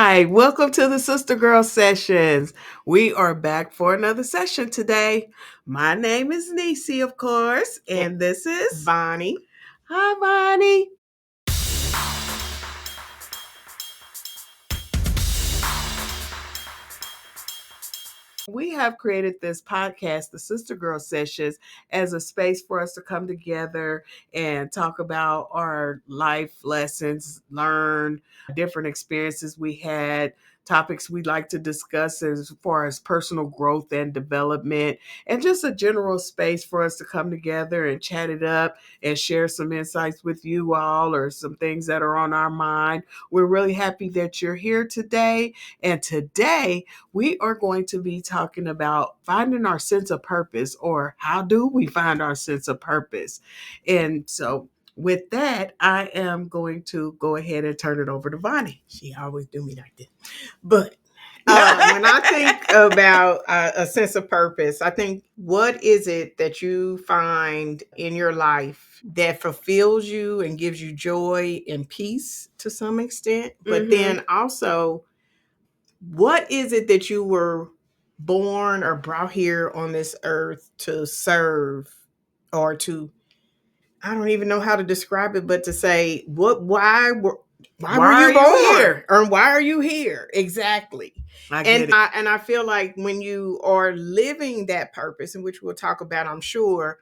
Hi, welcome to the SisterGirl Sessions. We are back for another session today. My name is Niecee, of course, and this is Voni. Hi, Voni. We have created this podcast, the SisterGirl Sessions, as a space for us to come together and talk about our life lessons, learn different experiences we had, topics we'd like to discuss as far as personal growth and development, and just a general space for us to come together and chat it up and share some insights with you all or some things that are on our mind. We're really happy that you're here today. And today, we are going to be talking about finding our sense of purpose, or how do we find our sense of purpose. And so with that, I am going to go ahead and turn it over to Voni. She always do me like that. But when I think about a sense of purpose, I think, what is it that you find in your life that fulfills you and gives you joy and peace to some extent? But then also, what is it that you were born or brought here on this earth to serve, or to, I don't even know how to describe it, but to say, why were you born here? Or why are you here? Exactly. I get it. I feel like when you are living that purpose, in which we'll talk about, I'm sure,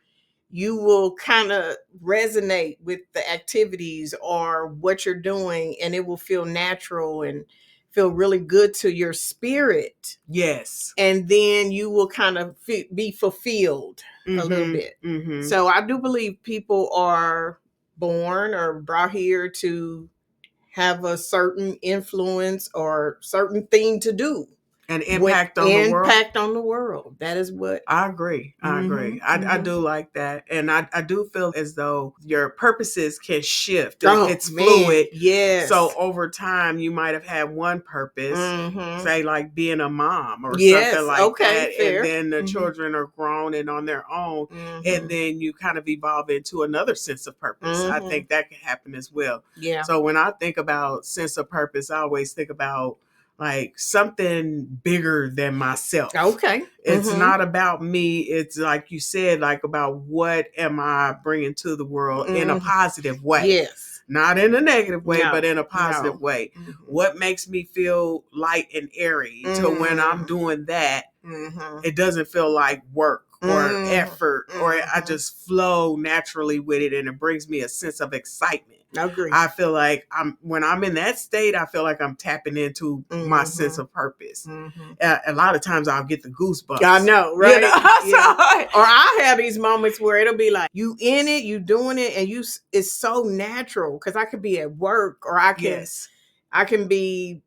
you will kind of resonate with the activities or what you're doing, and it will feel natural and feel really good to your spirit. Yes. And then you will kind of be fulfilled a little bit. So I do believe people are born or brought here to have a certain influence or certain thing to do. An impact on the world. Impact on the world. That is what I agree. I do like that. And I do feel as though your purposes can shift. It's fluid. Yes. So over time, you might have had one purpose, say like being a mom or something like that. Fair. And then the children are grown and on their own. And then you kind of evolve into another sense of purpose. I think that can happen as well. Yeah. So when I think about sense of purpose, I always think about like something bigger than myself. Okay. It's not about me. It's like you said, like about what am I bringing to the world in a positive way. Yes. Not in a negative way, but in a positive way. What makes me feel light and airy to when I'm doing that, it doesn't feel like work or effort, or I just flow naturally with it, and it brings me a sense of excitement. I agree. I feel like when I'm in that state, I feel like I'm tapping into my sense of purpose. A lot of times I'll get the goosebumps. I know, right? You know? Yeah. Or I have these moments where it'll be like, you in it, you doing it, and it's so natural, because I could be at work, or I can be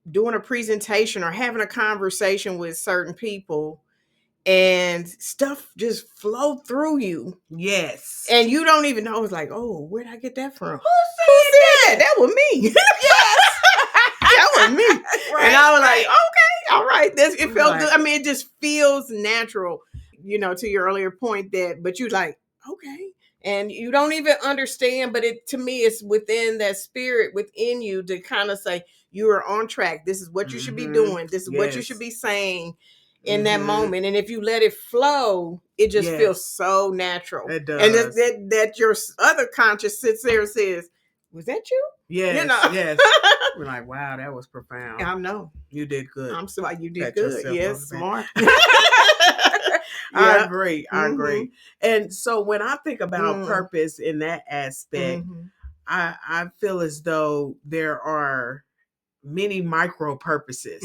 doing a presentation or having a conversation with certain people, and stuff just flow through you. Yes. And you don't even know. It's like, oh, where'd I get that from? Who said that? That was me. Yes. That was me. Right, and I was like, okay, all right. It felt Right. good. I mean, it just feels natural, to your earlier point, but you like, okay. And you don't even understand, but to me, it's within that spirit within you to kind of say, you are on track. This is what you should be doing. This is what you should be saying in that moment. And if you let it flow, it just feels so natural. It does. And that your other conscious sits there and says, was that you? Yes. Yes. We're like, wow, that was profound. I know. You did good. I'm sorry, you did good. Yes, smart. I agree. And so when I think about purpose in that aspect, I feel as though there are many micro purposes.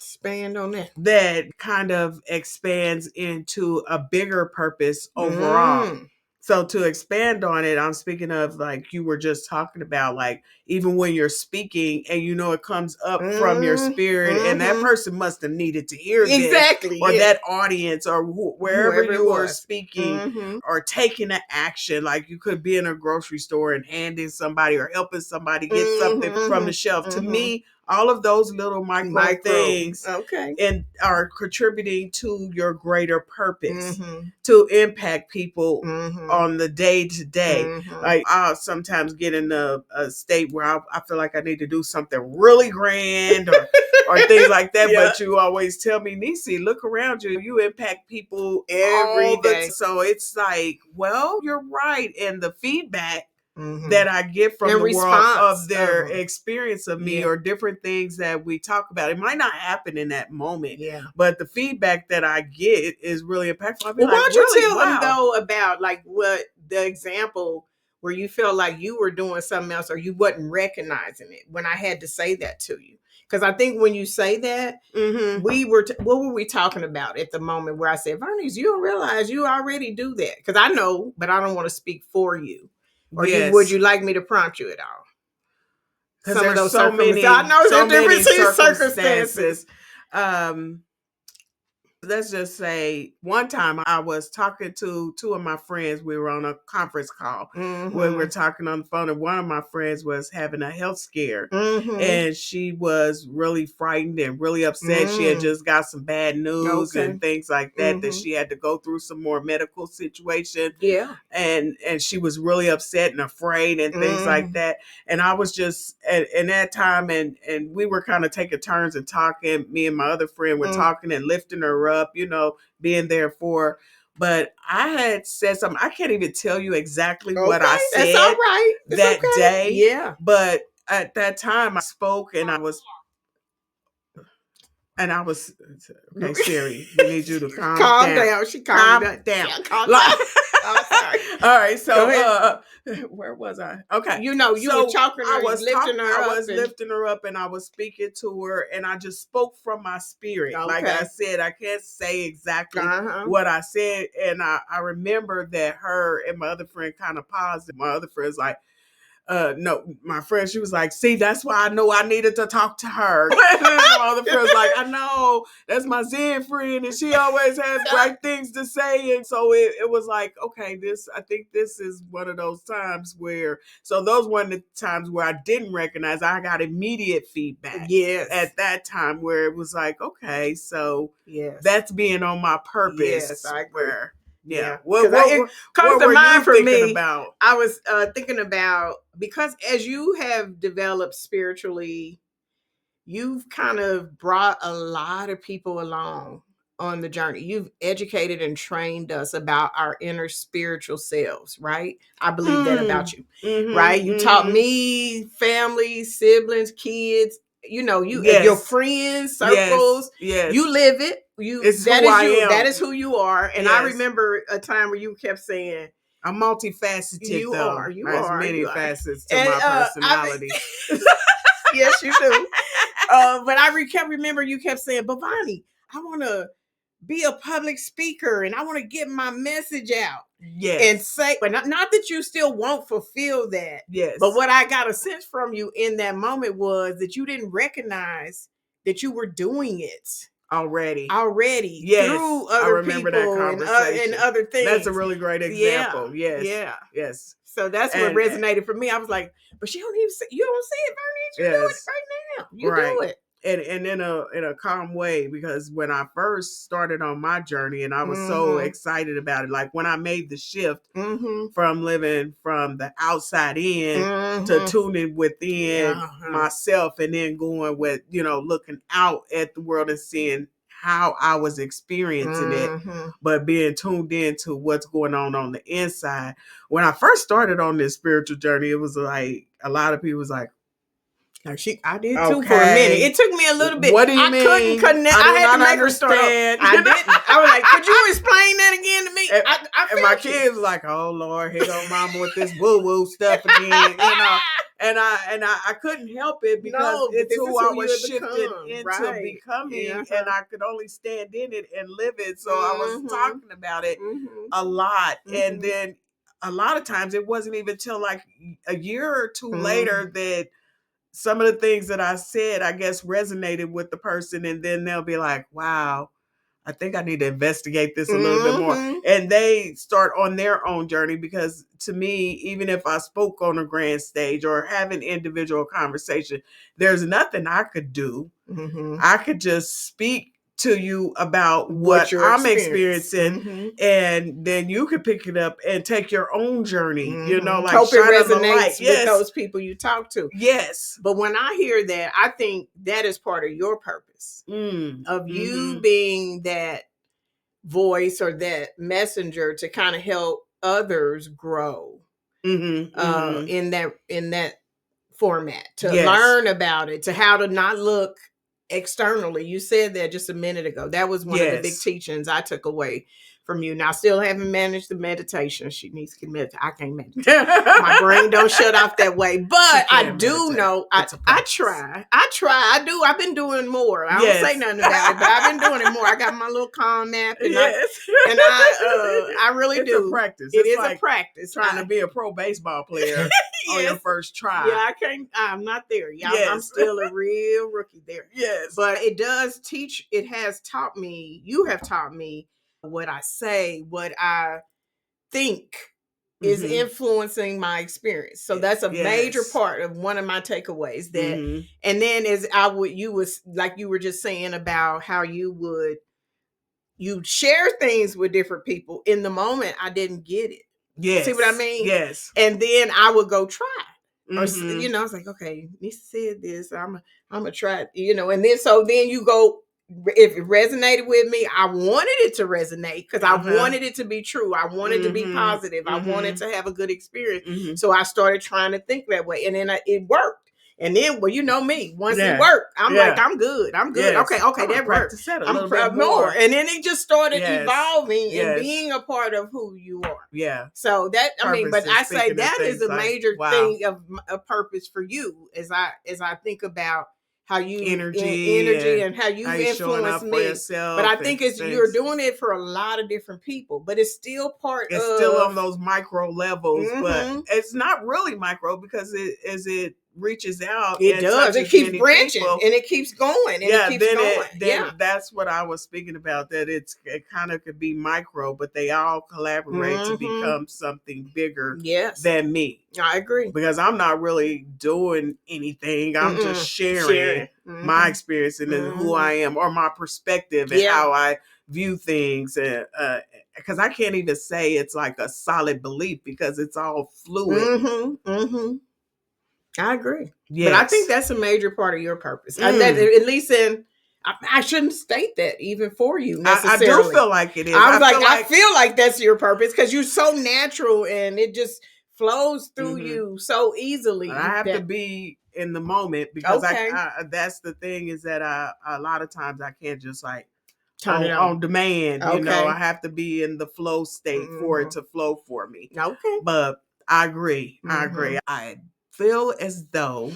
Expand on that. That kind of expands into a bigger purpose overall. So to expand on it, I'm speaking of, like you were just talking about, like even when you're speaking and it comes up from your spirit, and that person must have needed to hear this, or that audience, or wherever you are speaking or taking an action. Like you could be in a grocery store and handing somebody or helping somebody get something from the shelf. To me, all of those little micro things okay, and are contributing to your greater purpose to impact people on the day to day. Like I'll sometimes get in a state where I feel like I need to do something really grand or things like that. Yeah. But you always tell me, Niecee, look around you. You impact people Every day. So it's like, well, you're right. And the feedback that I get from And the world response of their of 'em. experience of me Yeah. or different things that we talk about. It might not happen in that moment, Yeah. but the feedback that I get is really impactful. I'll be Well, why like, don't you really? tell them Wow. though about like what the example where you felt like you were doing something else or you wasn't recognizing it when I had to say that to you? Because I think when you say that, we were what were we talking about at the moment where I said, Vernice, you don't realize you already do that. Because I know, but I don't want to speak for you. Or Yes. would you like me to prompt you at all? Because there's so many, I know so there's many different circumstances. Let's just say one time I was talking to two of my friends. We were on a conference call where we were talking on the phone, and one of my friends was having a health scare, and she was really frightened and really upset. She had just got some bad news and things like that, that she had to go through some more medical situation. Yeah. And she was really upset and afraid and things like that. And I was just in that time, and we were kind of taking turns and talking. Me and my other friend were talking and lifting her up, being there for her. But I had said something. I can't even tell you exactly what I said. That's all right. That day. Yeah. But at that time I spoke and I was okay, Siri, we need you to calm down. She calmed down. Calm down. Oh, sorry. All right, so where was I? Okay, you were talking. I was lifting her up, and I was speaking to her, and I just spoke from my spirit. Okay. Like I said, I can't say exactly what I said, and I remember that her and my other friend kind of paused. And my other friend's like, no, my friend, she was like, see, that's why I know I needed to talk to her. My other friend's like, I know, that's my Zen friend, and she always has great things to say. And so it was like, okay, I think this is one of those times where, so those one of the times where I didn't recognize, I got immediate feedback. Yes. At that time where it was like, okay, so that's being on my purpose. Yes, I agree. Yeah. What comes to mind for me about? I was thinking about, because as you have developed spiritually, you've kind of brought a lot of people along on the journey. You've educated and trained us about our inner spiritual selves, right? I believe that about you, right? You taught me, family, siblings, kids, your friends, circles. Yes. You live it. That is who you are. And I remember a time where you kept saying, I'm multifaceted. You are. There's many facets to my personality. Yes, you do. But I kept remember you kept saying, but Voni, I want to be a public speaker and I want to get my message out. Yes. And say, but not that you still won't fulfill that. Yes. But what I got a sense from you in that moment was that you didn't recognize that you were doing it already. Yes. Through other people that conversation. And other things. That's a really great example. Yeah. Yes. Yeah. Yes. So that's what resonated for me. I was like, but you don't see it, Vernice. You do it right now. You do it. And in a calm way, because when I first started on my journey and I was so excited about it, like when I made the shift from living from the outside in to tuning within myself, and then going with, looking out at the world and seeing how I was experiencing it, but being tuned into what's going on the inside. When I first started on this spiritual journey, it was like a lot of people was like, I did too for a minute. It took me a little bit. What do you mean? Couldn't connect. I had to make her start. I didn't. I was like, could you explain that again to me? And my kids was like, oh Lord, here go mama with this woo-woo stuff again, And I couldn't help it because it's who I was shifted into becoming, and I could only stand in it and live it. So I was talking about it a lot, and then a lot of times it wasn't even till like a year or two later that some of the things that I said, I guess, resonated with the person, and then they'll be like, wow, I think I need to investigate this a little bit more. And they start on their own journey, because to me, even if I spoke on a grand stage or have an individual conversation, there's nothing I could do. I could just speak to you about what I'm experiencing, and then you could pick it up and take your own journey, you know, like hope it shine on the light. resonates with those people you talk to. Yes. But when I hear that, I think that is part of your purpose of you being that voice or that messenger to kind of help others grow in that format, to learn about it, to how to not look externally. You said that just a minute ago. That was one of the big teachings I took away from you. Now, I still haven't managed the meditation. She needs to meditate. I can't meditate. My brain don't shut off that way. But I do know. I try. I do. I've been doing more. I don't say nothing about it, but I've been doing it more. I got my little calm app, and I really do. It's a practice. It is like a practice. Trying to be a pro baseball player on your first try. Yeah, I can't. I'm not there. Yeah, I'm still a real rookie there. Yes, but it does teach. It has taught me. You have taught me what I say, what I think is influencing my experience. So that's a major part of one of my takeaways. That, and then you was like you were just saying about how you share things with different people. In the moment, I didn't get it. Yes. See what I mean? Yes. And then I would go try. Or, you know, I was like, okay, Niecee said this, I'm gonna try it, you know, and then you go, if it resonated with me, I wanted it to resonate because I wanted it to be true. I wanted to be positive. I wanted to have a good experience. So I started trying to think that way, and then it worked. And then, well, you know me, once it worked, I'm like, I'm good. Yes. Okay, that worked. I'm proud more. And then it just started evolving and being a part of who you are. Yeah. So that, I mean, but I say that is a major thing of a purpose for you as I think about how you energy and how you influence me. But I think you're doing it for a lot of different people, but it's still still on those micro levels, but it's not really micro because it reaches out. It does. It keeps branching and it keeps going. And that's what I was speaking about. That it kind of could be micro, but they all collaborate to become something bigger than me. I agree. Because I'm not really doing anything. I'm just sharing my experience and who I am, or my perspective and how I view things. Because I can't even say it's like a solid belief because it's all fluid. I agree. Yes. But I think that's a major part of your purpose. At least I shouldn't state that even for you necessarily. I do feel like it is. I feel like that's your purpose because you're so natural and it just flows through you so easily. I have to be in the moment because that's the thing is that a lot of times I can't just like turn it on demand. You know, I have to be in the flow state for it to flow for me. Okay. But I agree. I feel as though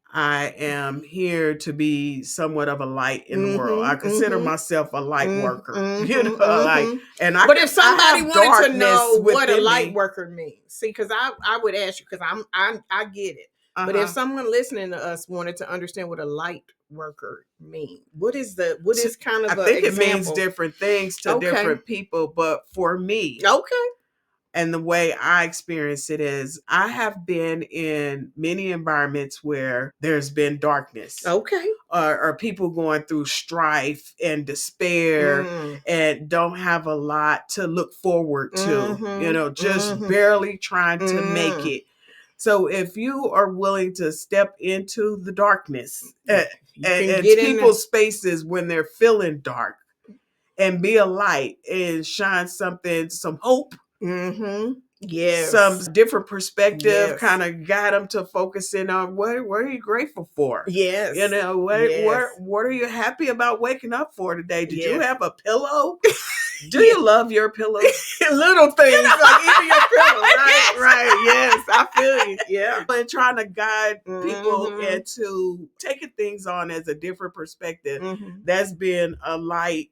I am here to be somewhat of a light in the world. I consider myself a light worker, you know, but if somebody wanted to know what a light worker means, see, because I would ask you, because I get it. But if someone listening to us wanted to understand what a light worker means, what is kind of I think it means different things to different people, but for me, and the way I experience it is I have been in many environments where there's been darkness. Or people going through strife and despair and don't have a lot to look forward to, you know, just barely trying to make it. So if you are willing to step into the darkness and people's spaces when they're feeling dark and be a light and shine some hope, some different perspective, kind of guide them to focus in on what are you grateful for? You know, what are you happy about waking up for today? Did you have a pillow? Do you love your pillow? Little things like even your pillow, right? Yes, I feel you. Yeah, and trying to guide people into taking things on as a different perspective. That's been a light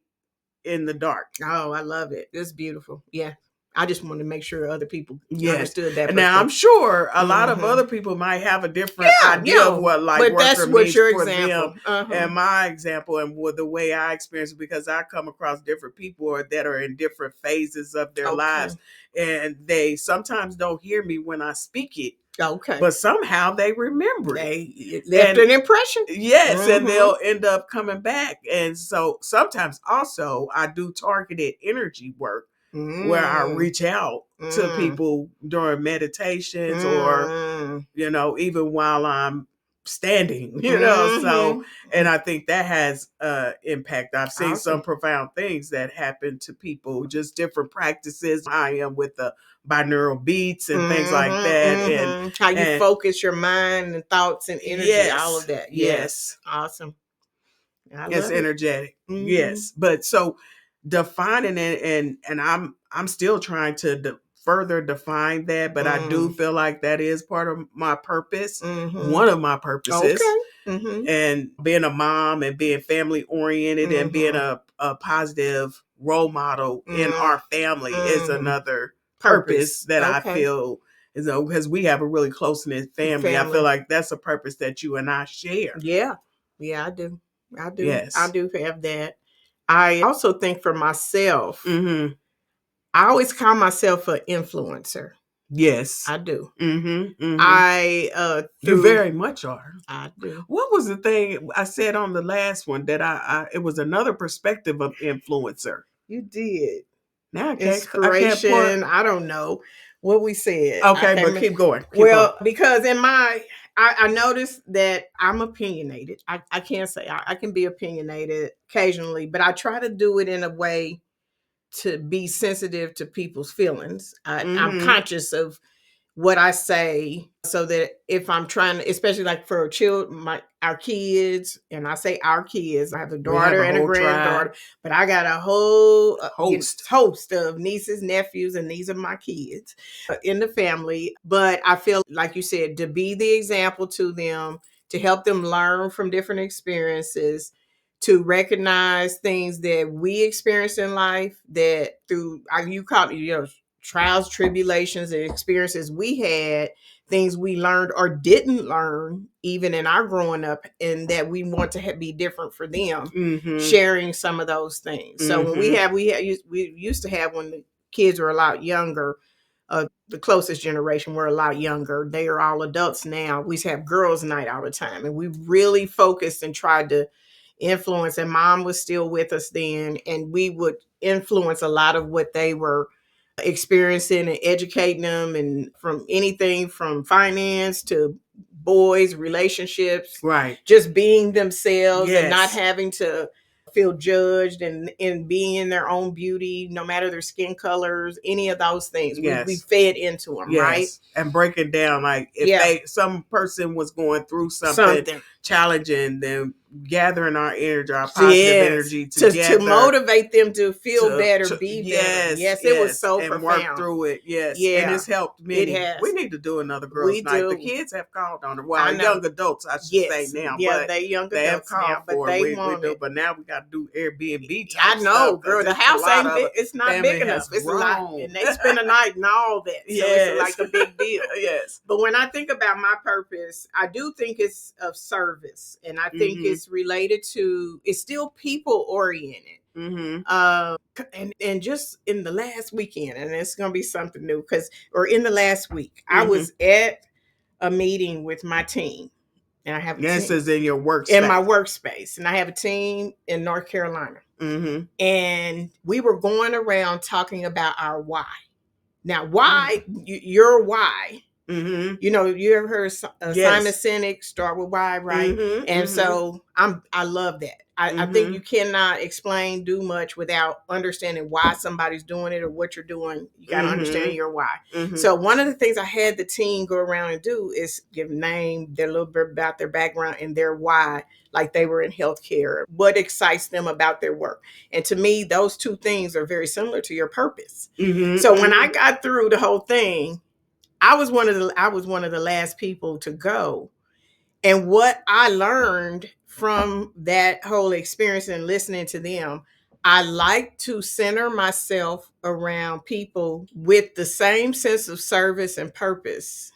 in the dark. Oh, I love it. It's beautiful. Yeah. I just wanted to make sure other people Yes. understood that. Now, I'm sure a lot of Mhm. other people might have a different Yeah, idea yeah, of what light but worker that's means what's your for example. them. And my example and with the way I experience it, because I come across different people that are in different phases of their lives, and they sometimes don't hear me when I speak it. Okay. But somehow they remember it. They left an impression. Yes, and they'll end up coming back. And so sometimes also I do targeted energy work where I reach out to people during meditations or, even while I'm standing, so, and I think that has impact. I've seen some profound things that happen to people, just different practices. I am with the binaural beats and things like that. And how you focus your mind and thoughts and energy, all of that. Yes. Awesome. It's energetic. Yes. But so defining it, and I'm still trying to further define that, but I do feel like that is part of my purpose. One of my purposes. And being a mom and being family oriented and being a positive role model in our family is another purpose that I feel is, because we have a really close-knit family. I feel like that's a purpose that you and I share. Yeah, I do. Yes. I do have that. I also think for myself, I always call myself an influencer. Yes. I do. You very much are. I do. What was the thing I said on the last one that it was another perspective of influencer? You did. Now I Inspiration. I don't know what we said. Okay, but keep going. Because I noticed that I'm opinionated. I can't say I can be opinionated occasionally, but I try to do it in a way to be sensitive to people's feelings. I'm conscious of what I say, so that if I'm trying to, especially like for our kids, and I say our kids, I have a daughter and a granddaughter, but I got a whole host of nieces, nephews, and these are my kids in the family. But I feel like you said, to be the example to them, to help them learn from different experiences, to recognize things that we experience in life, that through you call it, trials, tribulations, and experiences we had, things we learned or didn't learn even in our growing up, and that we want to be different for them, sharing some of those things. So when we used to have, when the kids were a lot younger, the closest generation were a lot younger. They are all adults now. We used to have girls' night all the time, and we really focused and tried to influence, and mom was still with us then, and we would influence a lot of what they were experiencing and educating them, and from anything from finance to boys, relationships, right, just being themselves and not having to feel judged, and being in their own beauty, no matter their skin colors, any of those things. We fed into them, right? And breaking down, like if some person was going through something challenging, then gathering our energy, our positive energy together to motivate them to feel better, be better. Yes, it was so profound. Work through it. Yes, and it's helped many. It has. We need to do another girls' night. The kids have called on it. Well, young adults, I should say now. Yeah, but they young they adults have called now, but for they it. want it. But now we got to do Airbnb. I know, stuff, girl. The house ain't big. It's not big enough. It's a lot, and they spend a night and all that. So it's like a big deal. Yes. But when I think about my purpose, I do think it's of service, and I think it's related to, it's still people oriented. And just in the last weekend, and it's going to be something new, in the last week, I was at a meeting with my team, and I have a this team is in your workspace. In my workspace, and I have a team in North Carolina, and we were going around talking about our why. Now, why your why? You ever heard Simon Sinek, start with why, right? And so I love that. I think you cannot explain, do much without understanding why somebody's doing it or what you're doing. You got to understand your why. So one of the things I had the team go around and do is give name, their little bit about their background and their why, like they were in healthcare, what excites them about their work. And to me, those two things are very similar to your purpose. So when I got through the whole thing, I was one of the last people to go. And what I learned from that whole experience and listening to them, I like to center myself around people with the same sense of service and purpose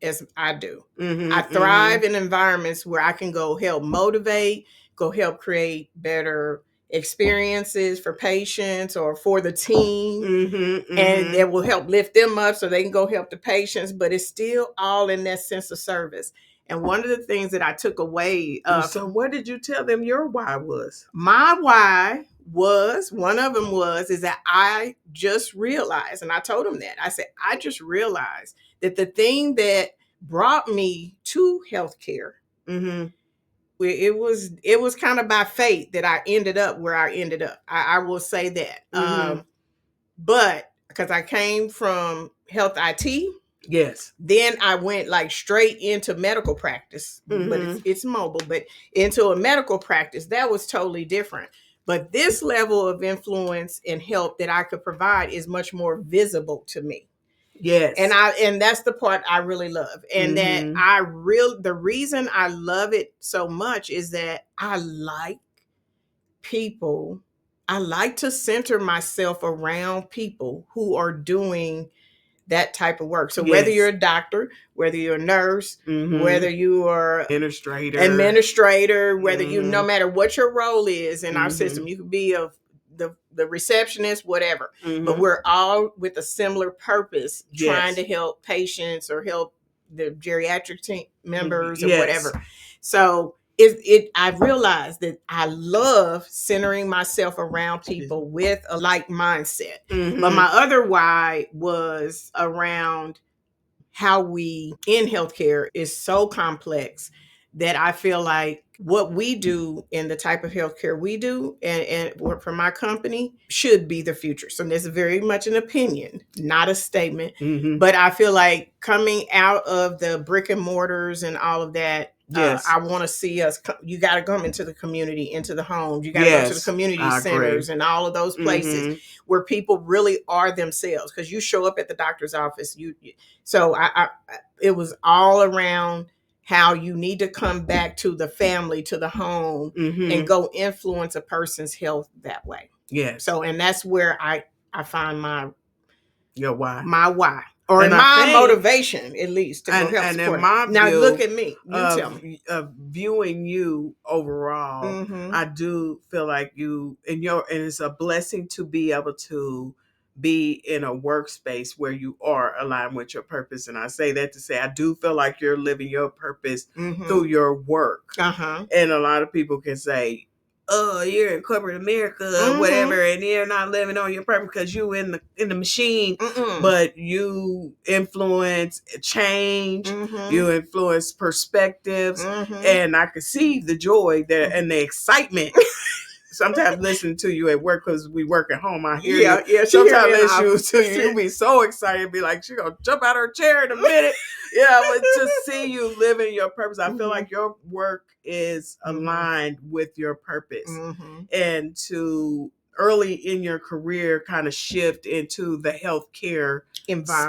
as I do. I thrive in environments where I can go help motivate, go help create better experiences for patients or for the team, and it will help lift them up so they can go help the patients, but it's still all in that sense of service. And one of the things that I took away so what did you tell them your why was? My why was, one of them is that I just realized, and I told them that, I said, I just realized that the thing that brought me to healthcare, it was kind of by fate that I ended up where I ended up. I will say that. But because I came from health IT, yes, then I went like straight into medical practice, but it's mobile, but into a medical practice, that was totally different. But this level of influence and help that I could provide is much more visible to me. Yes. And that's the part I really love. And that the reason I love it so much is that I like people. I like to center myself around people who are doing that type of work. So whether you're a doctor, whether you're a nurse, whether you are administrator, whether you, no matter what your role is in our system, you could be the receptionist, whatever, but we're all with a similar purpose, trying to help patients or help the geriatric team members or whatever. So I've realized that I love centering myself around people with a like mindset. But my other why was around how we in healthcare is so complex that I feel like what we do in the type of healthcare we do and work for my company should be the future. So there's very much an opinion, not a statement. But I feel like coming out of the brick and mortars and all of that, I want to see us. You got to come into the community, into the homes. You got to go to the community centers and all of those places where people really are themselves. Because you show up at the doctor's office, so it was all around how you need to come back to the family, to the home, and go influence a person's health that way. Yeah. So, and that's where I find my why. Or in my motivation, at least, to go help support. Now, look at me. You tell me. Viewing you overall, I do feel like you, and it's a blessing to be able to be in a workspace where you are aligned with your purpose. And I say that to say, I do feel like you're living your purpose through your work. And a lot of people can say, oh, you're in corporate America, whatever, and you're not living on your purpose because you in the machine. But you influence change, you influence perspectives, and I could see the joy there and the excitement. Sometimes listening to you at work, because we work at home, I hear you. Yeah, sometimes you'll be so excited, be like, she's gonna jump out of her chair in a minute. Yeah, but to see you living your purpose, I feel like your work is aligned with your purpose. And to early in your career kind of shift into the healthcare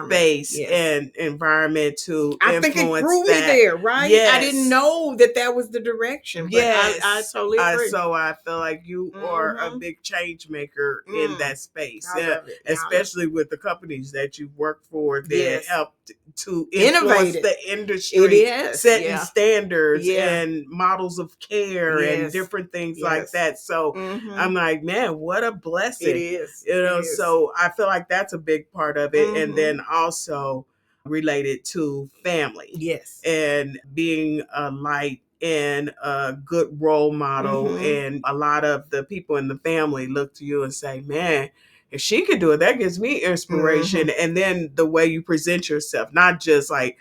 space and environment to I think it grew me there, right? Yes. I didn't know that was the direction. But I totally agree. So I feel like you are a big change maker in that space. Especially with the companies that you work for that helped to influence the industry, setting standards and models of care and different things like that. So I'm like, man, what a blessing. It is. So I feel like that's a big part of it. And then also related to family. Yes. And being a light and a good role model. And a lot of the people in the family look to you and say, man, if she could do it, that gives me inspiration. And then the way you present yourself, not just like,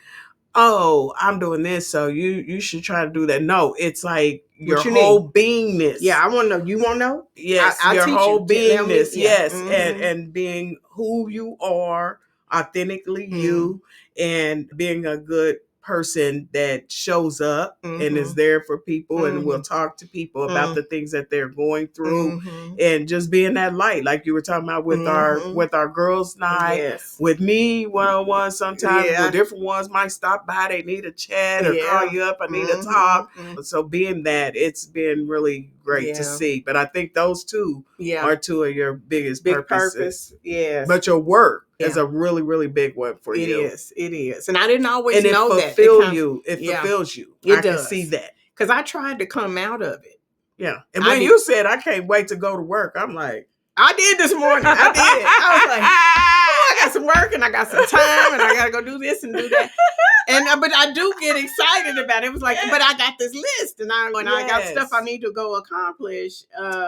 oh, I'm doing this, so you should try to do that. No, it's like your whole beingness. Yeah, I want to know. You want to know? Yes, your whole beingness. Yes, and being who you are, authentically you, and being a good person that shows up and is there for people and will talk to people about the things that they're going through, and just being that light, like you were talking about with our girls' night. Yes. With me, one-on-one, sometimes with different ones might stop by, they need a chat or call you up, I need to talk. So being that, it's been really great to see. But I think those two are two of your biggest purposes. Yes. But your work is a really, really big one for you. It is. And I didn't always and know it that. It fulfills you. I does. can see that. Because I tried to come out of it. Yeah. And when you said, I can't wait to go to work, I'm like, I did this morning. I did. I was like, oh, I got some work and I got some time and I got to go do this and do that. But I do get excited about it. It was like, but I got this list and I got stuff I need to go accomplish.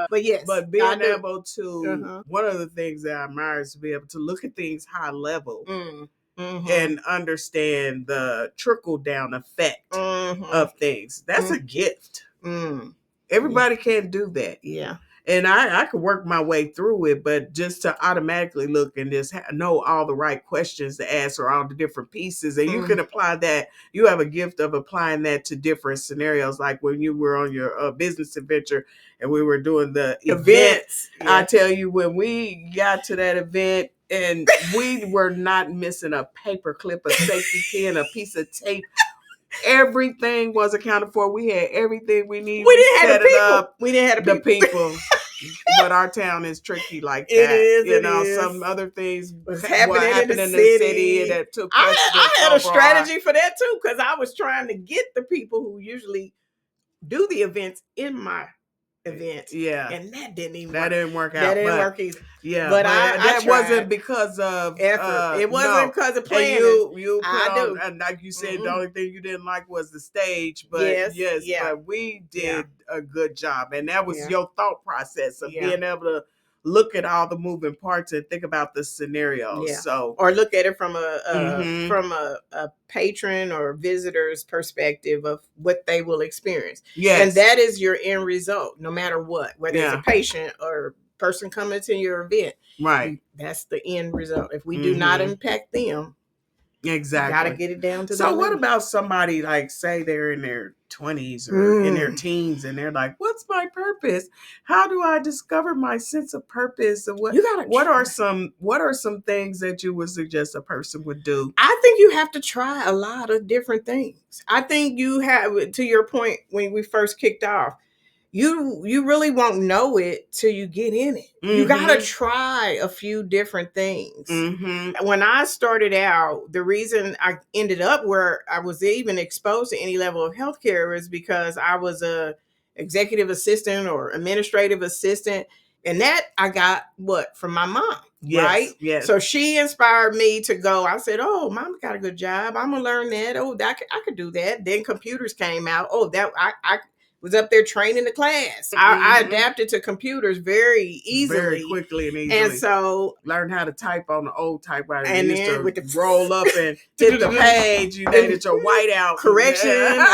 But yes. But being able to, one of the things that I admire is to be able to look at things high level and understand the trickle down effect of things. That's a gift. Everybody can't do that. Yeah. And I could work my way through it, but just to automatically look and just know all the right questions to ask or all the different pieces. And you can apply that. You have a gift of applying that to different scenarios. Like when you were on your business adventure and we were doing the events. Yeah. I tell you, when we got to that event and we were not missing a paper clip, a safety pin, a piece of tape. Everything was accounted for. We had everything we needed. We didn't have the people. We didn't have the people. But our town is tricky like that. It is. Some other things was happening in the city that took I had a strategy for that too, because I was trying to get the people who usually do the events in my event. Yeah. And that didn't work. That didn't work out. That didn't work either. Yeah. But that wasn't because of effort. It wasn't because of planning. And you and like you said, the only thing you didn't like was the stage. But but we did a good job. And that was your thought process of being able to look at all the moving parts and think about the scenarios. Yeah. So, or look at it from a patron or visitor's perspective of what they will experience. Yes. And that is your end result, no matter what, whether it's a patient or person coming to your event. Right. That's the end result. If we do not impact them, exactly, got to get it down to. So, what about somebody like, say they're in their 20s or in their teens, and they're like, "What's my purpose? How do I discover my sense of purpose?" And what are some things that you would suggest a person would do? I think you have to try a lot of different things. I think you have, to your point when we first kicked off, you really won't know it till you get in it. You got to try a few different things. When I started out, the reason I ended up where I was even exposed to any level of healthcare is because I was a executive assistant or administrative assistant. And that I got from my mom, right? Yes. So she inspired me to go. I said, "Oh, Mama got a good job. I'm gonna learn that. Oh, I could do that." Then computers came out. Oh, that I was up there training the class. I adapted to computers very easily. Very quickly and easily. And so learned how to type on the old typewriter. And you then used to with the roll up and hit the page. You needed your whiteout. Correction. And all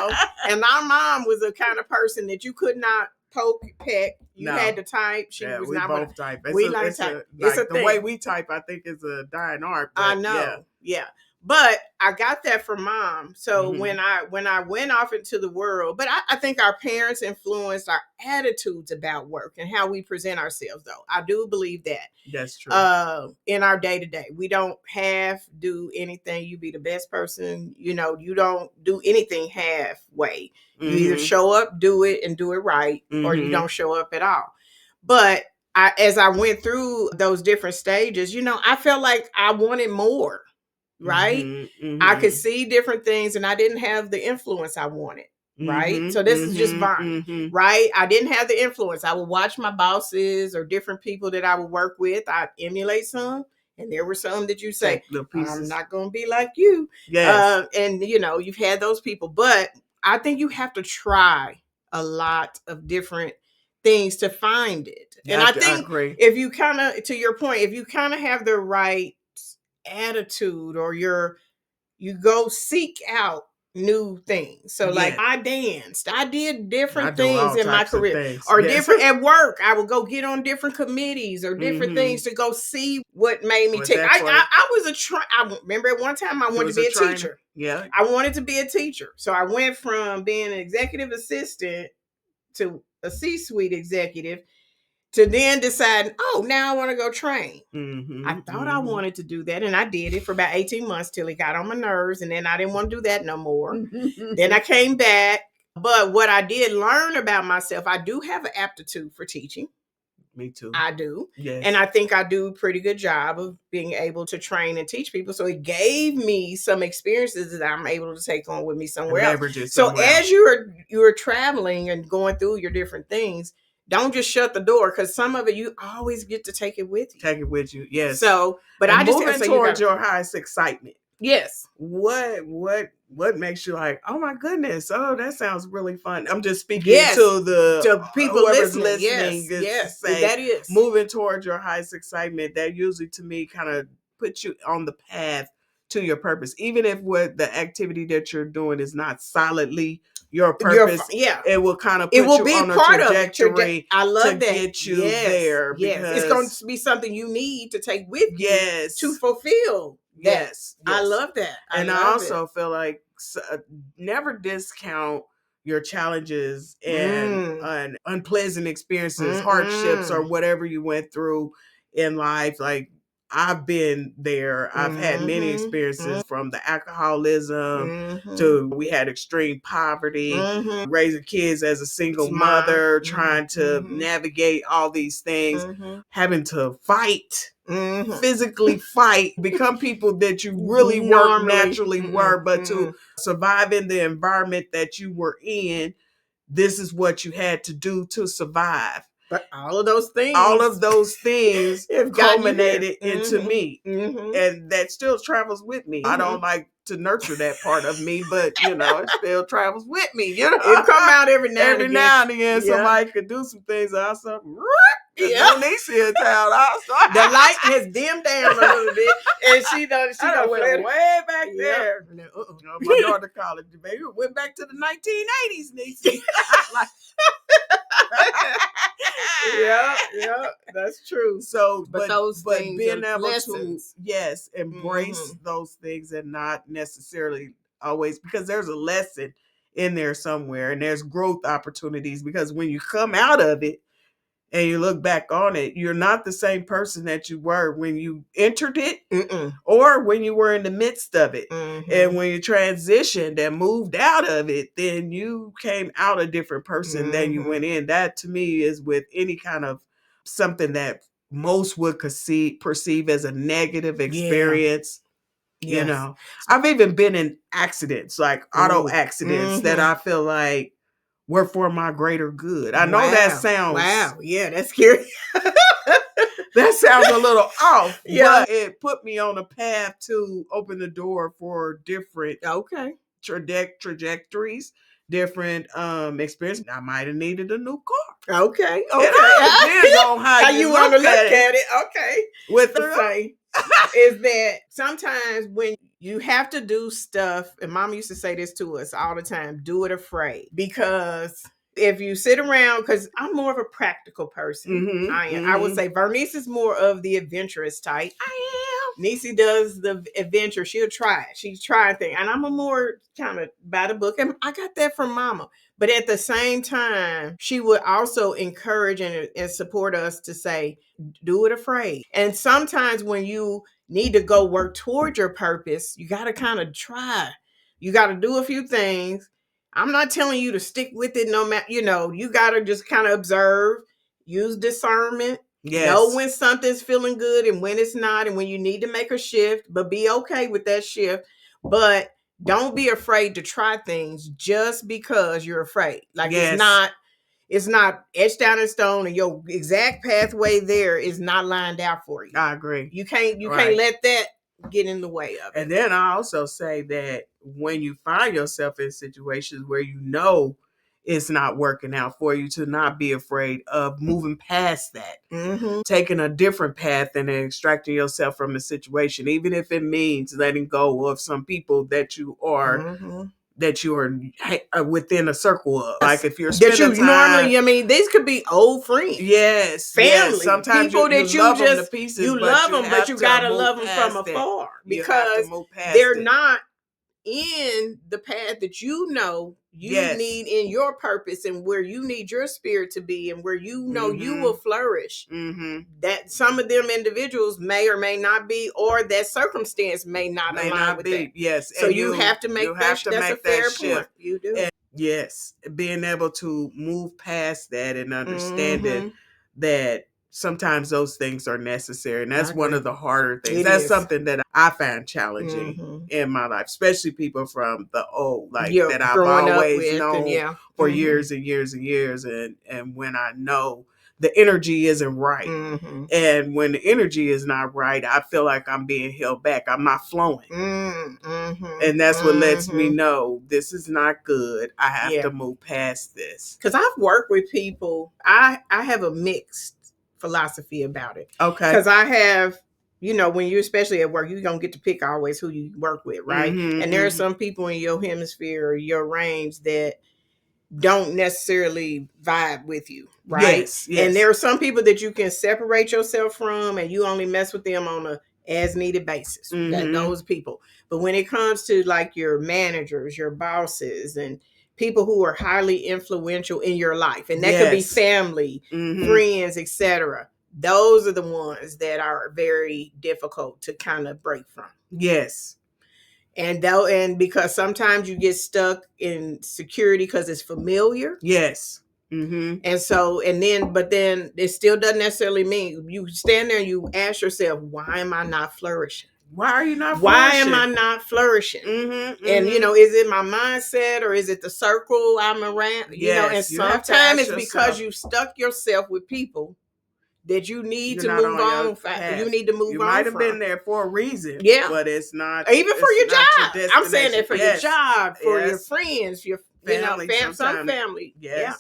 that, And our mom was the kind of person that you could not poke, peck. You had to type. She was we not both type. We like type. It's a the way we type, I think, is a dying art. I know. Yeah. But I got that from mom. So when I went off into the world, but I think our parents influenced our attitudes about work and how we present ourselves, though. I do believe that. That's true. In our day-to-day. We don't do anything. You be the best person. You don't do anything halfway. You either show up, do it, and do it right, or you don't show up at all. But as I went through those different stages, I felt like I wanted more. Right? I could see different things and I didn't have the influence I wanted. Right? So this is just Voni. Right? I didn't have the influence. I would watch my bosses or different people that I would work with. I'd emulate some. And there were some that you say, I'm not going to be like you. Yes. And you've had those people. But I think you have to try a lot of different things to find it. And I think if you kind of, to your point, if you kind of have the right attitude or you go seek out new things. So like Yeah. I danced. I did I different do all things in my types of career. things. Or Yes. different at work. I would go get on different committees or different Mhm. things to go see what made me Was tick. that for you? I was I remember at one time I You wanted to was be a a trainer? teacher. Yeah. I wanted to be a teacher. So I went from being an executive assistant to a C-suite executive to then deciding, oh, now I want to go train. Mhm. I thought I wanted to do that, and I did it for about 18 months till it got on my nerves, and then I didn't want to do that no more. Then I came back. But what I did learn about myself, I do have an aptitude for teaching. Me too. I do. Yes. And I think I do a pretty good job of being able to train and teach people. So it gave me some experiences that I'm able to take on with me somewhere else. leverage it So somewhere as you're traveling and going through your different things, don't just shut the door, because some of it you always get to take it with you. Take it with you. Yes. So, but and I just moving so towards your highest excitement. yes. What makes you like, oh my goodness, oh that sounds really fun. I'm just speaking Yes. to the To people whoever's listening. listening. Yes. Say, That is moving towards your highest excitement. That usually to me kind of puts you on the path to your purpose, even if what the activity that you're doing is not solidly your purpose. It will kind of put it will you be on part a trajectory I love to that. get you Yes. there. Yes, Because it's going to be something you need to take with you. Yes. To fulfill that. Yes. I love that. And I also feel like never discount your challenges and unpleasant experiences, hardships, or whatever you went through in life. Like I've been there. I've had many experiences, from the alcoholism to we had extreme poverty, raising kids as a single mother, trying to navigate all these things, having to fight. Physically fight, become people that you really naturally were, but to survive in the environment that you were in, this is what you had to do to survive. But all of those things culminated into me. And that still travels with me. I don't like to nurture that part of me, but it still travels with me. It come out every now and again. Somebody could do some things. Also, no Niecee in town. The light has dimmed down a little bit, and she done went way back there. My daughter college, baby, went back to the 1980s, Niecee. Yeah, that's true. So, but those things being are able lessons. to embrace those things, and not necessarily always, because there's a lesson in there somewhere, and there's growth opportunities, because when you come out of it and you look back on it, you're not the same person that you were when you entered it or when you were in the midst of it. And when you transitioned and moved out of it, then you came out a different person than you went in. That to me is with any kind of something that most would perceive as a negative experience. Yes. I've even been in accidents, like auto accidents, that I feel like were for my greater good. I know that sounds that's scary. that sounds a little off, but it put me on a path to open the door for different trajectories, different experiences. I might have needed a new car. Okay. It all depends on how you want to look at it. Okay. With the say is that sometimes when you have to do stuff, and Mom used to say this to us all the time, do it afraid. Because if you sit around, because I'm more of a practical person. I would say Vernice is more of the adventurous type. I am. Niecee does the adventure. She'll try it. She's trying things. And I'm a more kind of by the book. And I got that from Mama. But at the same time, she would also encourage and support us to say, do it afraid. And sometimes when you need to go work toward your purpose, you got to kind of try. You got to do a few things. I'm not telling you to stick with it no matter, you got to just kind of observe, use discernment, know when something's feeling good and when it's not, and when you need to make a shift, but be okay with that shift. But don't be afraid to try things just because you're afraid. Like it's not etched out in stone, and your exact pathway there is not lined out for you. I agree. You can't let that get in the way of it. And then I also say that when you find yourself in situations where it's not working out for you, to not be afraid of moving past that, taking a different path and extracting yourself from the situation, even if it means letting go of some people that you are that you are within a circle of. Like if you're that spending you time, normally, I mean, these could be old friends. yes, Family. yes. Sometimes people you that you love them to just pieces, you but love you them, but you gotta move love them from past that. afar You have to because move past they're it. not in the path that you know you Yes. need in your purpose and where you need your spirit to be and where you know you Mhm. will flourish. Mhm. That some of them individuals may or may not be, or that circumstance may not align with that. Yes. So and you have to make that. That's a fair point. You do. And yes, being able to move past that and understanding that sometimes those things are necessary, and that's one of the harder things. That's something that I find challenging in my life, especially people from the old, like that I've always known for years and years and years, and when I know the energy isn't right, and when the energy is not right, I feel like I'm being held back. I'm not flowing, and that's what lets me know this is not good. I have to move past this. Because I've worked with people. I have a mixed philosophy about it. Okay. Because I have, when you're especially at work, you don't get to pick always who you work with, right? And there are some people in your hemisphere or your range that don't necessarily vibe with you, right? Yes, yes. And there are some people that you can separate yourself from and you only mess with them on a as needed basis. That those people. But when it comes to like your managers, your bosses, and people who are highly influential in your life, and that could be family, friends, etc. Those are the ones that are very difficult to kind of break from. Yes. And because sometimes you get stuck in security because it's familiar. Yes. And so, but then it still doesn't necessarily mean you stand there and you ask yourself, why am I not flourishing? Why are you not Why flourishing? am I not flourishing? And, is it my mindset or is it the circle I'm around? And sometimes it's because you stuck yourself with people that you need to move on. You need to move on. You might have been there for a reason. Yeah. But it's not. Even for your job. I'm saying that for your job, for your friends, your family, some family. Yes. Yeah.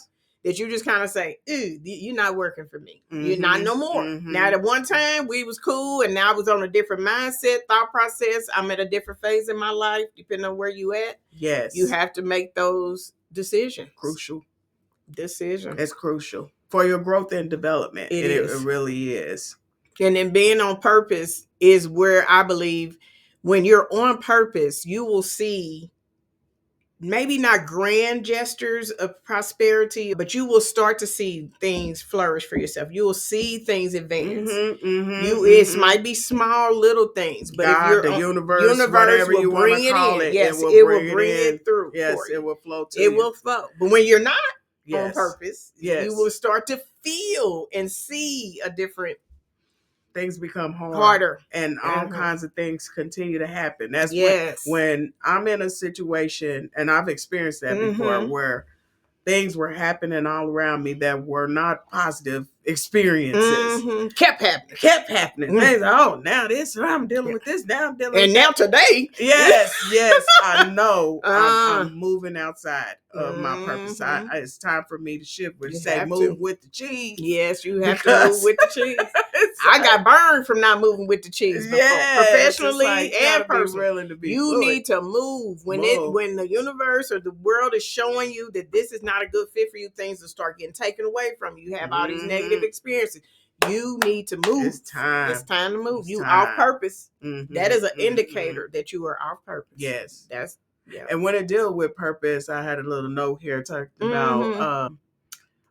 That you just kind of say, ooh, you're not working for me. You're not no more. Now, at one time, we was cool, and now I was on a different mindset, thought process. I'm at a different phase in my life, depending on where you at. Yes. You have to make those decisions. Crucial. Decisions. It's crucial for your growth and development. It really is. And then being on purpose is where I believe when you're on purpose, you will see maybe not grand gestures of prosperity, but you will start to see things flourish for yourself. You will see things advance. It might be small little things, but God, if you're the universe, whatever you want to call it, yes, it will bring it through. Yes, it will flow to you. It will flow. But when you're not on purpose, you will start to feel and see a different. Things become harder, and all kinds of things continue to happen. That's when I'm in a situation, and I've experienced that before, where things were happening all around me that were not positive experiences. Kept happening. Things, now this, I'm dealing with this, now I'm dealing with now today. Yes, I know I'm moving outside of my purpose. It's time for me to shift. Move with the cheese. Yes, you have to move with the cheese. I got burned from not moving with the cheese before, professionally and personally. You need to move when the universe or the world is showing you that this is not a good fit for you. Things will start getting taken away from you. You have all these negative experiences. You need to move. It's time. It's time to move. You off purpose. That is an indicator that you are off purpose. Yes. And when it deals with purpose, I had a little note here talking about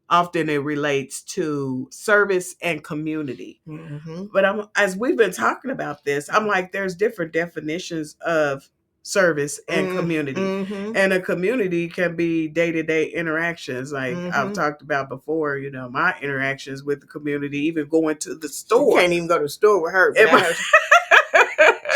often it relates to service and community. But as we've been talking about this, I'm like, there's different definitions of service and community. And a community can be day-to-day interactions. Like I've talked about before, my interactions with the community, even going to the store. You can't even go to the store with her.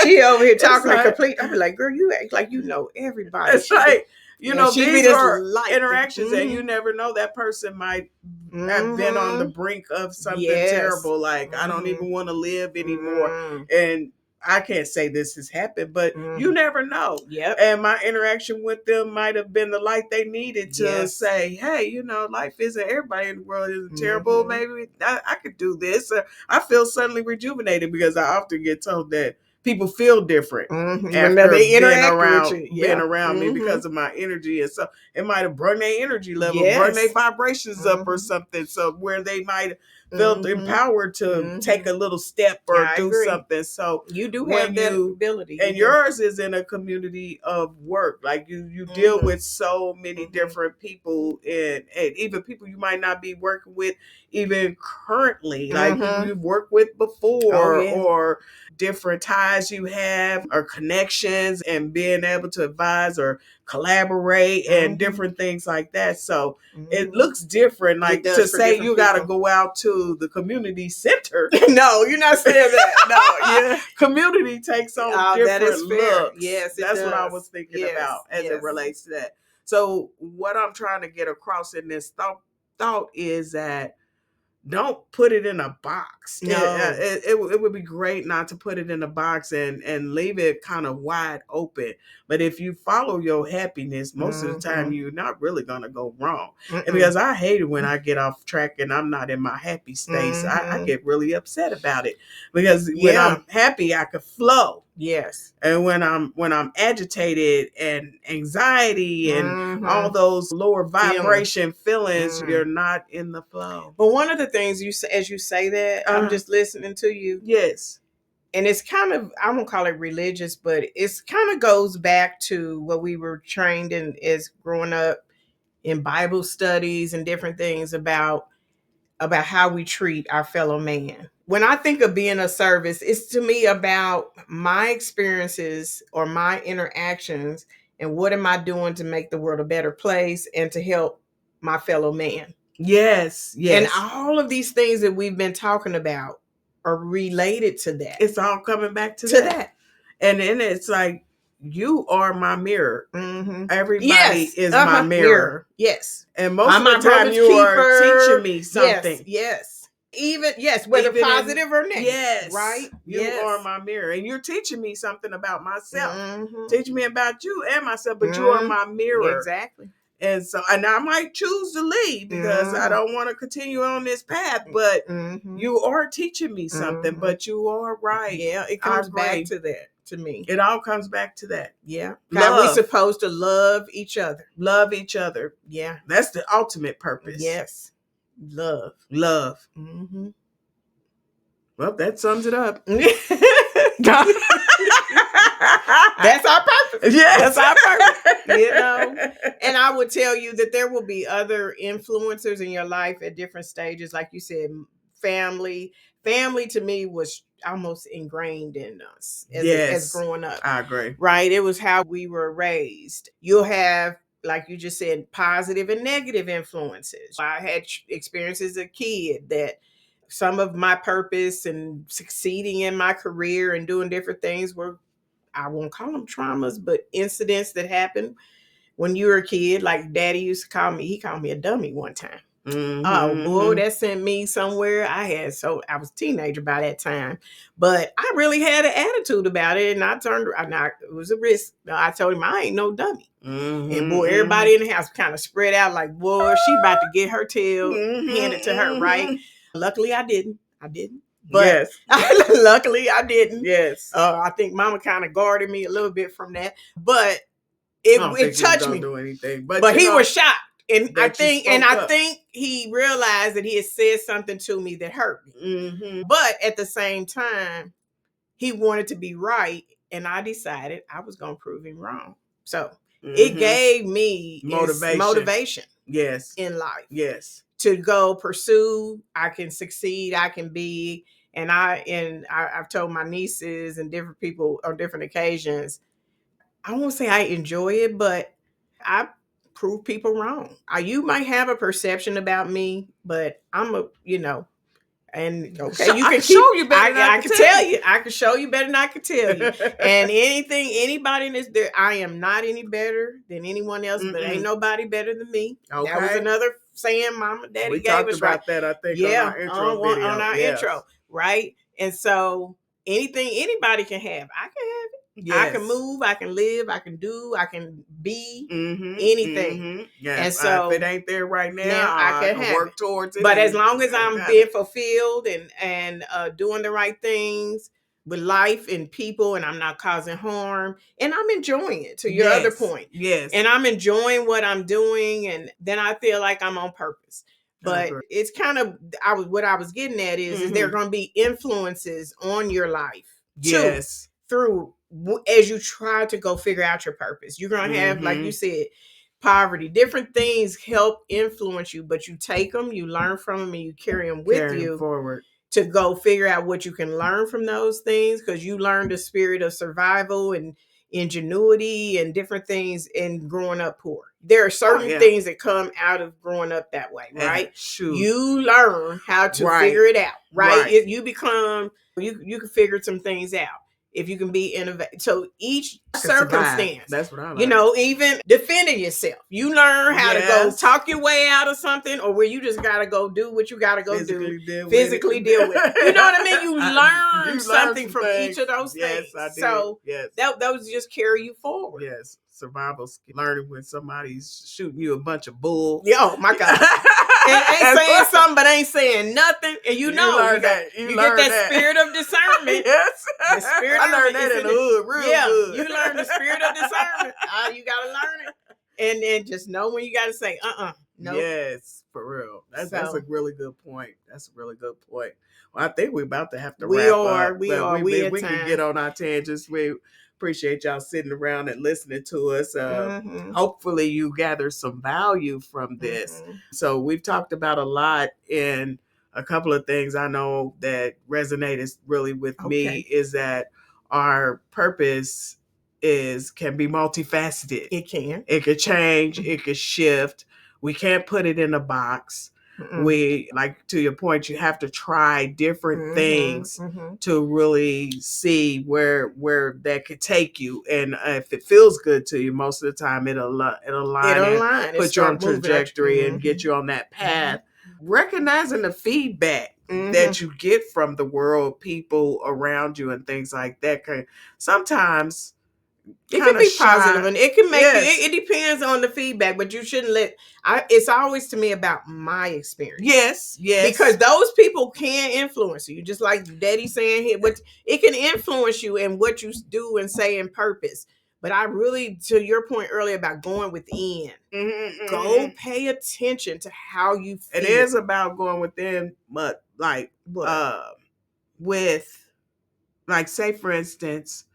She over here talking to complete. I be like, girl, you act like you know everybody. It's like, these are interactions that you never know. That person might have been on the brink of something terrible. Like, I don't even want to live anymore. And I can't say this has happened, but you never know. And my interaction with them might have been the light they needed to say, hey, life isn't, everybody in the world isn't terrible. Maybe I could do this. I feel suddenly rejuvenated because I often get told that people feel different after they interact with you. being around me because of my energy. And so it might have brought their energy level, brought their vibrations up or something. So where they might felt empowered to take a little step or do something. So you do have that ability. And yours is in a community of work. Like you deal with so many different people and even people you might not be working with even currently, like people you've worked with before or different ties you have or connections and being able to advise or collaborate and different things like that. So it looks different, like to say you got to go out to the community center. No, you're not saying that. No, community takes on different looks. Yes, that's what I was thinking about as it relates to that. So what I'm trying to get across in this thought is that don't put it in a box. No. It would be great not to put it in a box and leave it kind of wide open. But if you follow your happiness, most of the time you're not really going to go wrong. And because I hate it when I get off track and I'm not in my happy space. I get really upset about it because when I'm happy, I could flow. Yes. And when I'm agitated and anxiety and all those lower vibration feelings, you're not in the flow. But one of the things you say, as you say that, I'm just listening to you. Yes. And it's kind of, I won't call it religious, but it's kind of goes back to what we were trained in as growing up in Bible studies and different things about how we treat our fellow man. When I think of being of service, it's to me about my experiences or my interactions and what am I doing to make the world a better place and to help my fellow man. Yes, yes. And all of these things that we've been talking about are related to that. It's all coming back to that. And then it's like, you are my mirror. Everybody is my mirror. Yes. And most of the time you are teaching me something. Yes. Even, whether positive or negative. Yes. Right? You are my mirror. And you're teaching me something about myself. Teaching me about you and myself, but you are my mirror. Exactly. And so, and I might choose to leave because I don't want to continue on this path, but you are teaching me something, but you are right. Yeah, it comes back to that, to me. It all comes back to that. Yeah. How we're supposed to love each other. Love each other. Yeah. That's the ultimate purpose. Yes. Love. Love. Well, that sums it up. That's our purpose. Yes. That's our purpose. And I would tell you that there will be other influencers in your life at different stages. Like you said, family. Family to me was almost ingrained in us as growing up. I agree. Right? It was how we were raised. You'll have, like you just said, positive and negative influences. I had experiences as a kid that some of my purpose and succeeding in my career and doing different things were, I won't call them traumas, but incidents that happened when you were a kid. Like Daddy used to call me, he called me a dummy one time. Oh boy, that sent me somewhere. I was a teenager by that time, but I really had an attitude about it. And it was a risk. I told him I ain't no dummy. And boy, everybody in the house kind of spread out like, boy, she about to get her tail handed to her, right? Luckily I didn't. But luckily I didn't. Yes. I think Mama kind of guarded me a little bit from that, but it touched me. Do anything. But he was shocked. And I think he realized that he had said something to me that hurt me. But at the same time, he wanted to be right. And I decided I was going to prove him wrong. So it gave me motivation. Yes. In life. Yes. To go pursue. I can succeed. I can be. And I've told my nieces and different people on different occasions, I won't say I enjoy it, but I prove people wrong. You might have a perception about me, but I'm and okay, you can show you better than I can tell you. I can show you better than I can tell you. And anybody in this, I am not any better than anyone else, but ain't nobody better than me. Okay. That was another saying Mama, Daddy we gave talked us, about right? that, I think, on our intro video. On our intro, right? And so anything anybody can have, I can have it. Yes. I can move, I can live, I can do, I can be anything. Yes. And so if it ain't there right now, I can work towards it. But as long as I'm being fulfilled and doing the right things, with life and people, and I'm not causing harm, and I'm enjoying it, to your other Yes. point. Yes. And I'm enjoying what I'm doing, and then I feel like I'm on purpose. But agree. it's kind of what I was getting at is there going to be influences on your life Yes. through as you try to go figure out your purpose. You're going to have, like you said, poverty, different things help influence you, but you take them, you learn from them, and you carry them with you forward to go figure out what you can learn from those things, because you learn the spirit of survival and ingenuity and different things in growing up poor. There are certain things that come out of growing up that way, right? You learn how to figure it out, right? If you become, you can figure some things out. If you can be innovative. So each circumstance, that's what I learned. You know, even defending yourself. You learn how to go talk your way out of something, or where you just got to go do what you got to go physically deal with it. You know what I mean? You learn something from each of those things. I did. So that was just carry you forward. Yes. Survival skill. Learning when somebody's shooting you a bunch of bull. Oh my God. And ain't saying something, but ain't saying nothing. And you know, you get that spirit of discernment. Yes. The spirit I learned that in the hood real good. You learn the spirit of discernment. You got to learn it. And just know when you got to say, no. Yes, for real. That's a really good point. That's a really good point. Well, I think we're about to have to wrap up. We can get on our tangents. We appreciate y'all sitting around and listening to us. Hopefully you gather some value from this. So we've talked about a lot, and a couple of things I know that resonated really with me is that our purpose can be multifaceted. It can. It could change. It could shift. We can't put it in a box. We, like, to your point, you have to try different things to really see where that could take you. And if it feels good to you, most of the time it'll align, put you on trajectory and get you on that path. Recognizing the feedback that you get from the world, people around you, and things like that. Sometimes it can be positive, and it can make it depends on the feedback, but you shouldn't it's always to me about my experience. Yes. Because those people can influence you, just like Daddy saying here, but it can influence you in what you do and say in purpose. But I really, to your point earlier about going within, go pay attention to how you feel. It is about going within, but say for instance,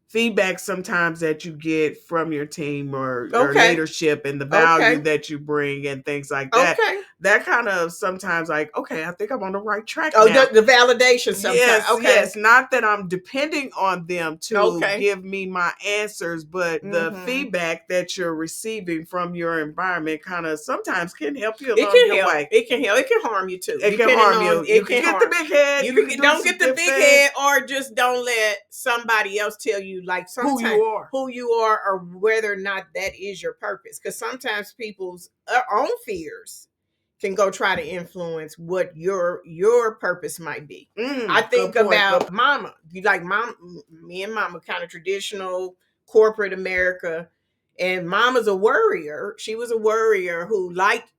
feedback sometimes that you get from your team or your leadership and the value that you bring and things like that. That kind of sometimes I think I'm on the right track now. The validation sometimes. Yes. Not that I'm depending on them to give me my answers, but the feedback that you're receiving from your environment kind of sometimes can help you along your way. It can help. It can harm you too. It can harm you. You can get the big head. You don't get the big head, or just don't let somebody else tell you like sometimes who you are or whether or not that is your purpose. Because sometimes people's own fears can go try to influence what your purpose might be. I think about mama. Me and mama kind of traditional corporate America, and mama's a worrier. She was a worrier who liked,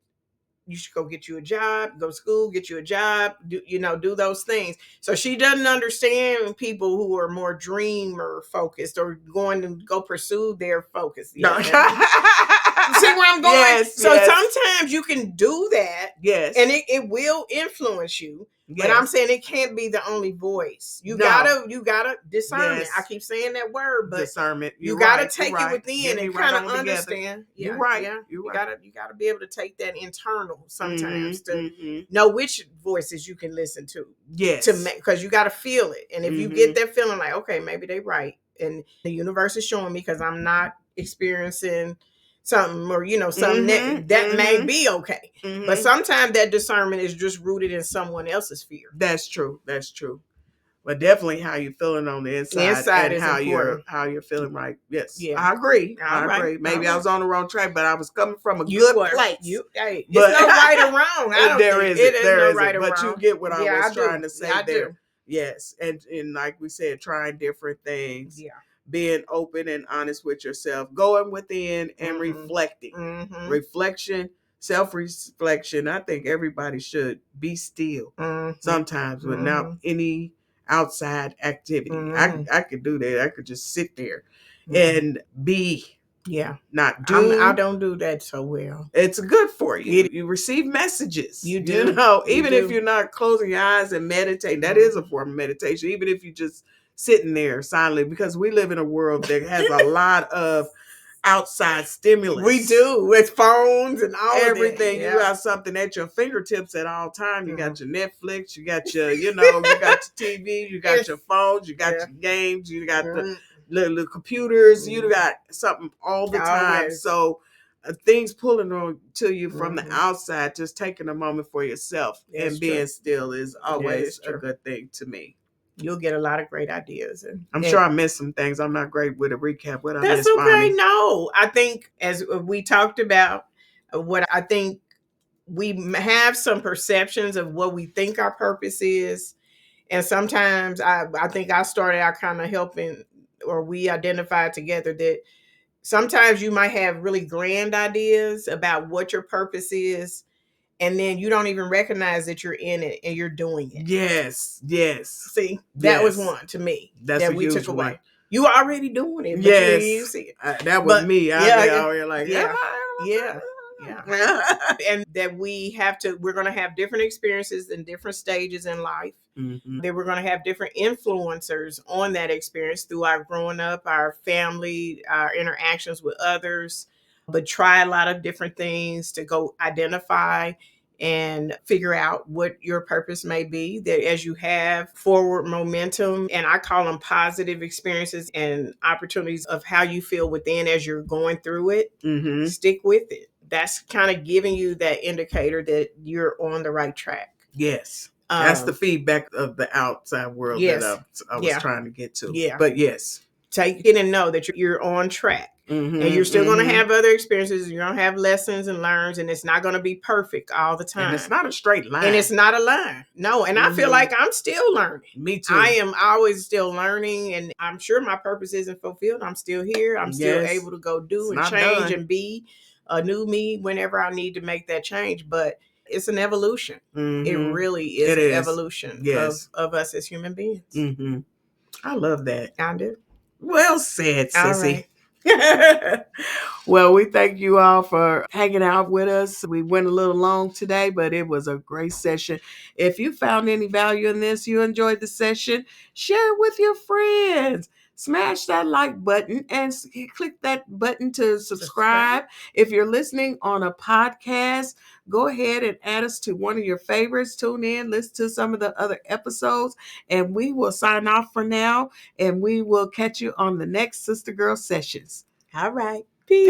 you should go get you a job, go to school, get you a job, do those things. So she doesn't understand people who are more dreamer focused or going to go pursue their focus. No. See where I'm going? Yes, sometimes you can do that. Yes. And it will influence you. But I'm saying it can't be the only voice. You gotta discern it. I keep saying that word, but discernment. You gotta take it within and kind of understand. You're right. Yeah. You gotta be able to take that internal sometimes to know which voices you can listen to. Yes. Because you gotta feel it. And if you get that feeling like, okay, maybe they're right, and the universe is showing me because I'm not experiencing something, or something that may be okay. But sometimes that discernment is just rooted in someone else's fear. That's true. But definitely how you're feeling on the inside and how you're feeling, right? Yes. Yeah. I agree. I agree. Maybe I was on the wrong track, but I was coming from a good place. It's no right or wrong. There isn't right or wrong. But you get what I was trying to say there. Do. Yes. And like we said, trying different things. Yeah. Being open and honest with yourself, going within and reflecting. Reflection, self-reflection. I think everybody should be still sometimes without any outside activity. Mhm. I could do that. I could just sit there Mhm. and be. Yeah. Not do. I don't do that so well. It's good for you. You receive messages. You do. Even if you're not closing your eyes and meditating, that is a form of meditation. Even if you just sitting there silently, because we live in a world that has a lot of outside stimulus. We do, with phones and all everything. Of that. You got something at your fingertips at all time. You got your Netflix, you got your, you got your TV, you got your phones, you got your games, you got the little computers, you got something all the time. Always. So things pulling on to you from the outside, just taking a moment for yourself and being still is always a good thing to me. You'll get a lot of great ideas. I'm sure I missed some things. I'm not great with a recap. What I missed, that's okay. Voni? No, I think as we talked about, what I think we have some perceptions of what we think our purpose is. And sometimes I think I started out kind of helping, or we identified together that sometimes you might have really grand ideas about what your purpose is, and then you don't even recognize that you're in it and you're doing it. Yes. See, that was one to me. That's that we took away. You are already doing it, but you didn't even see it. That was me. And that we're going to have different experiences in different stages in life. That we're going to have different influencers on that experience through our growing up, our family, our interactions with others, but try a lot of different things to go identify and figure out what your purpose may be, that as you have forward momentum, and I call them positive experiences and opportunities of how you feel within as you're going through it, stick with it. That's kind of giving you that indicator that you're on the right track. Yes. That's the feedback of the outside world that I was trying to get to. Yeah. But yes. Take it and know that you're on track. And you're still going to have other experiences. You're going to have lessons and learns, and it's not going to be perfect all the time. And it's not a straight line. And it's not a line. No. And I feel like I'm still learning. Me too. I am always still learning, and I'm sure my purpose isn't fulfilled. I'm still here. I'm still able to go do and change and be a new me whenever I need to make that change. But it's an evolution. It really is an evolution of us as human beings. I love that. I do. Well said, Sissy. Right. Well, we thank you all for hanging out with us. We went a little long today, but it was a great session. If you found any value in this, you enjoyed the session, share it with your friends. Smash that like button and click that button to subscribe. If you're listening on a podcast, go ahead and add us to one of your favorites. Tune in, listen to some of the other episodes, and we will sign off for now, and we will catch you on the next Sister Girl Sessions. All right. Peace.